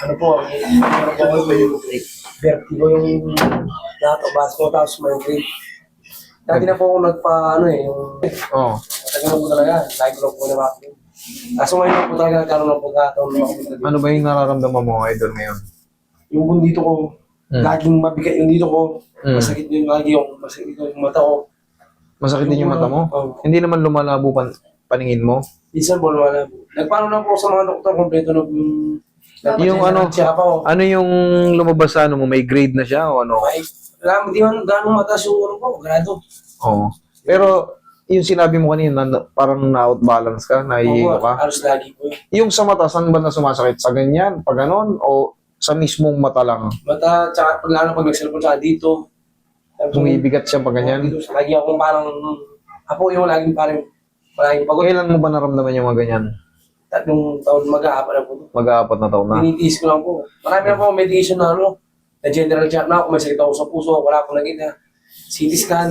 Ano po, ano po ako yung vertigo yung lahat o basko tapos migraine. Dati na po ako yung Oo. tagal po talaga, lagi ko lang po na bakit. Kaso ngayon po talaga nagkaroon ng pagkataon na makapunta dito. Ano ba yung nararamdaman mo, idol, ngayon? Yung bundito ko, laging mabigat yung dito ko, masakit masakit yung mata ko. Masakit din yung mata mo? Oo. Hindi naman lumalabo paningin mo? Minsan po wala po. Nagpaano na po sa mga doktor, kompleto na po Yung ano, check up ako. ano yung lumabas sa ano mo? May grade na siya o ano? Ay, alam, di man gano'ng mataas yung ano po, grado. Oo. Pero, yung sinabi mo kanina, parang na-outbalance ka, nahihilo ka. Halos lagi po. Yung sa mata, saan ba na sumasakit? Sa ganyan? Pag ganon? O sa mismong mata lang? Mata, tsaka lalo pag nag-cellphone, tsaka dito. Tapos, Bumibigat siya pag ganyan? dito, lagi akong parang, ako yung laging parang, palaging pagod. Kailan mo ba naramdaman yung mga ganyan? 3 taon mag-aapat na po. Mag-aapat na taon na. Tinitiis ko lang po. Marami na po medication na na general check na ako, may sakit ako sa puso, wala akong nakita. CT scan,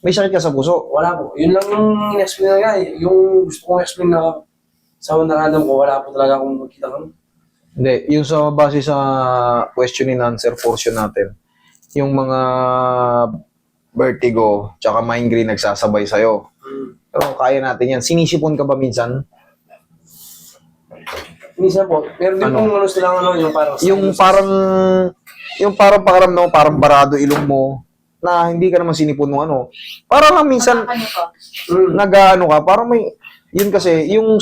May sakit ka sa puso? wala po. Yun lang yung in-explain na nga. Yung gusto kong explain na sa naradam ko, wala po talaga akong makita kami. Hindi. Yung sa base sa question and answer portion natin, yung mga vertigo tsaka migraine nagsasabay sa'yo. Pero kaya natin yan. Sinisipon ka ba minsan? Minsan po, pero din Ano? pong sila Yung parang pakaramdam mo, parang barado ilong mo, na hindi ka naman sinipon ng ano. Parang lang minsan, nag-ano ka, parang may, yun kasi, yung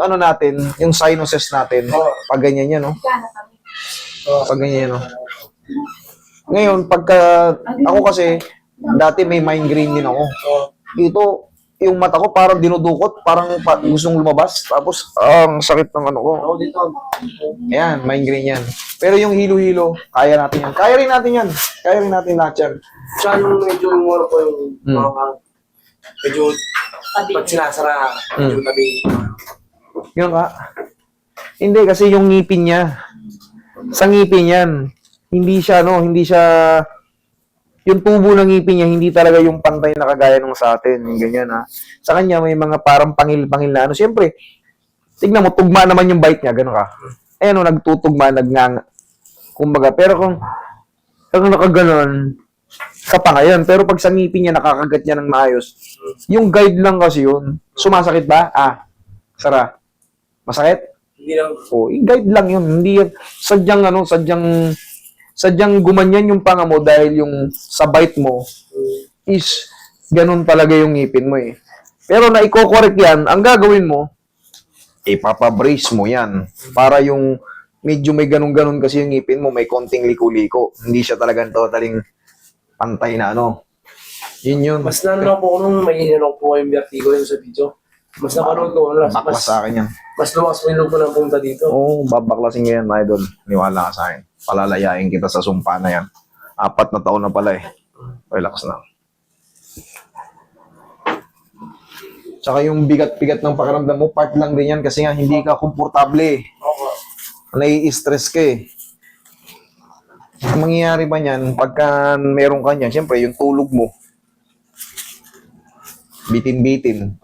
ano natin, yung sinuses natin, pag ganyan yan, no? Pag ganyan, no? Ngayon, pagka, ako kasi, dati may migraine din ako. Dito, yung mata ko parang dinudukot, parang gustong lumabas, tapos, ang sakit ng ano ko. Oo, dito. Ayan, migraine yan. Pero yung hilo-hilo, kaya natin yan. Kaya rin natin yan. Kaya rin natin lahat yan. Siya yung medyo yung ano po yung medyo pag sinasara, medyo tabi. Yun ka. Hindi, kasi yung ngipin niya. Sa ngipin yan. Hindi siya, yung tubo ng ngipin niya, hindi talaga yung pantay na kagaya nung sa atin. Yung ganyan, ha. Sa kanya, may mga parang pangil-pangil na ano. Siyempre, tignan mo, tugma naman yung bite niya, gano'n ka. Ayan, nagtutugma, nagngang. Kumbaga, pero kung nakaganon, sa panga yan. Pero pag sa ngipin niya, nakakagat niya ng maayos. Yung guide lang kasi yun. Sumasakit ba? Sara. Masakit? Hindi lang. Yung guide lang yun. Hindi yan. Sadyang gumanyan yung panga mo dahil yung sa bite mo is ganun talaga yung ngipin mo eh. Pero na i-correct yan, ang gagawin mo, ipapabrace mo yan. Para yung medyo may ganun-ganun kasi yung ngipin mo, may konting liko-liko. Hindi siya talagang totaling pantay na ano. Yun. Mas nanonood po ko nung may inanong po yung vertigo yung sa video. Mas napanood ko. Baklas sa akin yan. Mas lumas mo yung loob ko ng punta dito. Oo, babaklasin ka yan, idol. Niwala ka sa akin. Palalayain kita sa sumpa na yan. 4 na taon na pala eh. Relax na. Tsaka yung bigat-bigat ng pakiramdam mo, part lang din yan kasi nga hindi ka komportable eh. Nai-stress ka eh. Ang mangyayari ba niyan, pagka meron ka niyan, siyempre yung tulog mo, bitin-bitin.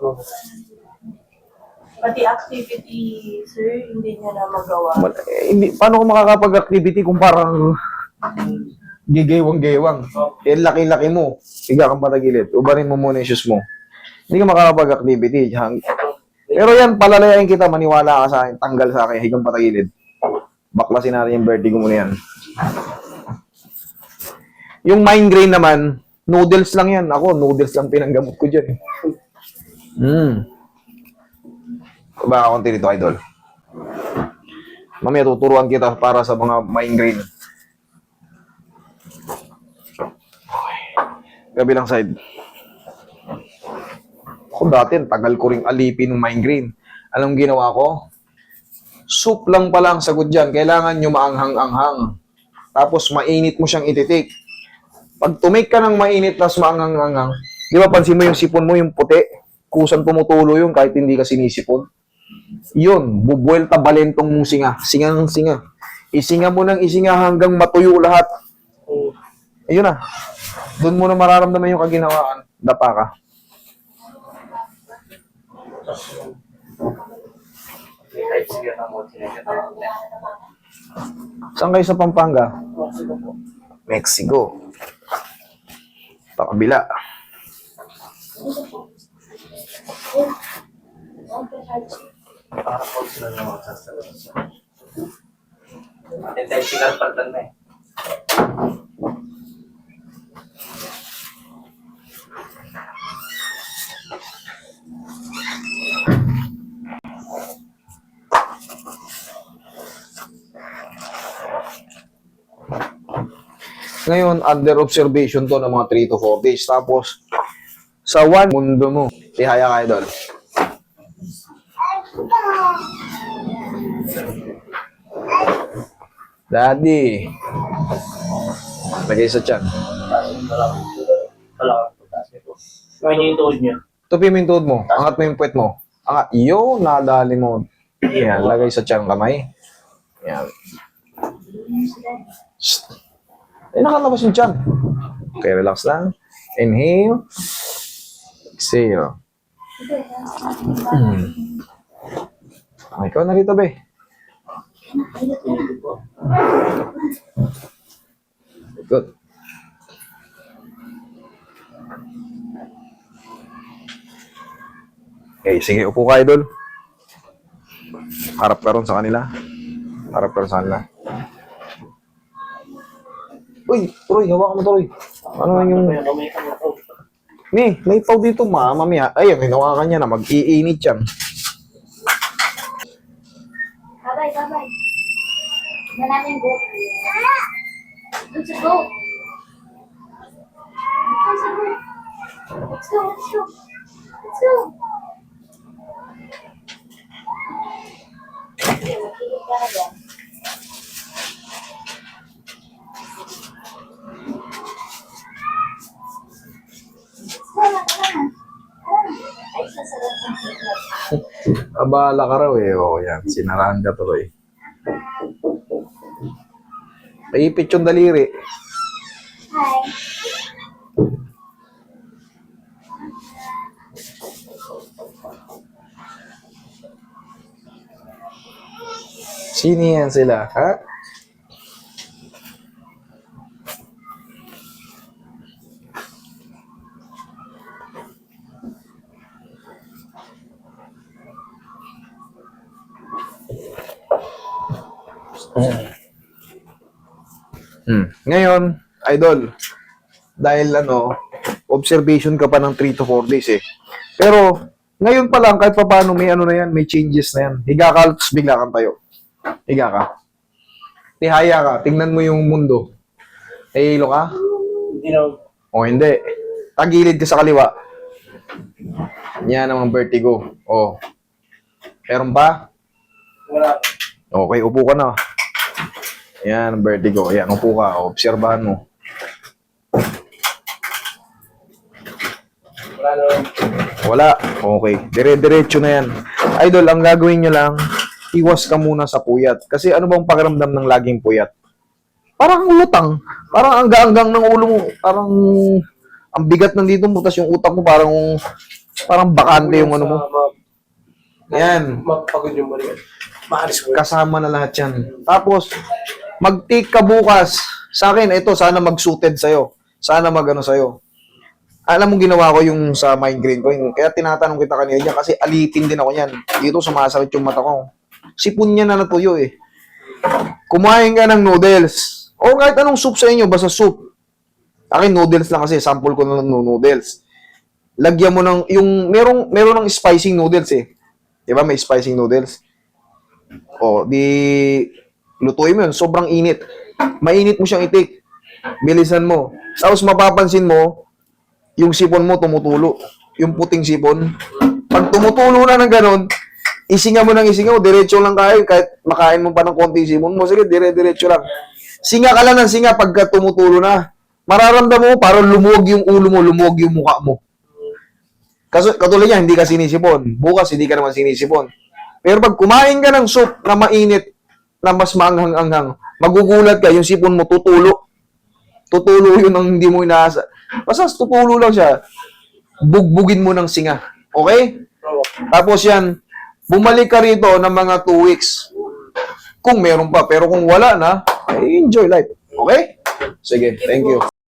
Pati activity, sir, hindi niya na magawa. Paano ko makakapag-activity kung parang gigewang-gewang? Eh, laki-laki mo. Higa kang patagilid. Ubarin mo muna yung shoes mo. Hindi ka makakapag-activity. Pero yan, palalayain kita, maniwala ka sa akin, tanggal sa akin, higang patagilid. Baklasin natin yung vertigo mo na yan. Yung migraine naman, noodles lang yan. Ako, noodles lang pinanggamot ko dyan. Baka konti dito, idol. Mamaya tuturuan kita para sa mga migraine. Kabilang side. Ako dati, tagal ko ring alipin ng migraine. Anong ginawa ko? Soup lang pala ang sagot dyan. Kailangan nyo maanghang-anghang. Tapos mainit mo siyang ititik. Pag tumake ka ng mainit tapos maanghang-anghang, di ba pansin mo yung sipon mo, yung puti? Kusang tumutulo yun kahit hindi ka sinisipon. Yun, bubuelta balentong mong singa. Singa. Isinga mo ng isinga hanggang matuyo lahat. Ayun na. Doon mo na mararamdaman yung kaginawaan. Dapa ka. Saan kayo sa Pampanga? Mexico po. Mexico. Sa kabila. Intentional palitan na eh. Ngayon, under observation to ng mga 3 to 4 days. Tapos, sa one mundo mo, ihaya ka, idol. Daddy. Lagay sa tiyan. Wala ka po taas nito. Ngayon yung tuhod niya. Tupi mo yung tuhod mo. Angat mo yung puwet mo. Angat. Yo, nadali mo. Yan, lagay sa tiyan kamay. Yan. Shh. Eh, nakalabas yung tiyan. Okay, relax lang. Inhale. Exhale. Okay, ikaw na rito, be. Good. Okay, sige, upo ka, idol. Harap ka ron sa kanila. Harap ka ron sa kanila. Uy, Troy, hawakan mo, Troy. Ano yung... May pau dito, mamaya. Ayun, hinawakan niya na. Mag-iinit yan. Babay, babay. Tignan natin go. Let's go. Let's go, let's go. Let's go. Okay, makikita ka na dyan. Tara, tara. Ay, sasarap ang hirap. Abala ka raw eh. O, yan. Sinarahan ka, Troy. Paipit yung daliri. Hi. Sino yan sila, ha? Ngayon, idol, dahil observation ka pa ng 3 to 4 days eh. Pero, ngayon pa lang, kahit pa paano, may na yan, may changes na yan. Higa ka, tapos bigla kang tayo. Higa ka. Tihaya ka, tingnan mo yung mundo. Hilo ka? Hindi na. O hindi. Tagilid ka sa kaliwa. Yan ang vertigo. O. Meron pa? Wala. Okay, upo ka na. Yan, vertigo. Yan, upo ka. Obserbahan mo. Wala na. Wala. Okay. Dire-diretso na yan. Idol, ang gagawin nyo lang, iwas ka muna sa puyat. Kasi ano bang pakiramdam ng laging puyat? Parang ang lutang. Parang ang gaanggang ng ulo mo. Parang ang bigat nandito mo. Tapos yung utak mo parang bakante yung ano mo. Yan. Mapagod yung balikan. Maalis mo. Kasama na lahat yan. Tapos, mag-take ka bukas. Sa akin, ito, sana mag-suited sa'yo. Sana mag-ano sa'yo. Alam mo, ginawa ko yung sa migraine ko. Kaya tinatanong kita kanina dyan kasi alipin din ako yan. Dito, sumasakit yung mata ko. Sipon niya na natuyo eh. Kumain ka ng noodles. O kahit anong soup sa inyo, basta soup. Akin, noodles lang kasi. Sample ko na ng noodles. Lagyan mo ng, meron ng spicy noodles eh. Diba, may spicy noodles. O, lutuin mo yun. Sobrang init. Mainit mo siyang itik. Bilisan mo. Tapos mapapansin mo, yung sipon mo tumutulo. Yung puting sipon. Pag tumutulo na ng ganun, isinga mo ng isinga mo, diretso lang kayo. Kahit makain mo pa ng konti sipon mo, sige, diretso lang. Singa ka lang ng singa pagka tumutulo na. Mararamdam mo, parang lumuwag yung ulo mo, lumuwag yung mukha mo. Katulad niya, hindi ka sinisipon. Bukas, hindi ka naman sinisipon. Pero pag kumain ka ng soup na mainit, na mas maanghang-anghang, magugulat ka, yung sipon mo tutulo. Tutulo yun ang hindi mo inaasa. Basta tutulo lang siya. Bugbugin mo ng singa. Okay? Tapos yan, Bumalik ka rito ng mga 2 weeks. Kung meron pa. Pero kung wala na, ay enjoy life. Okay? Sige, thank you.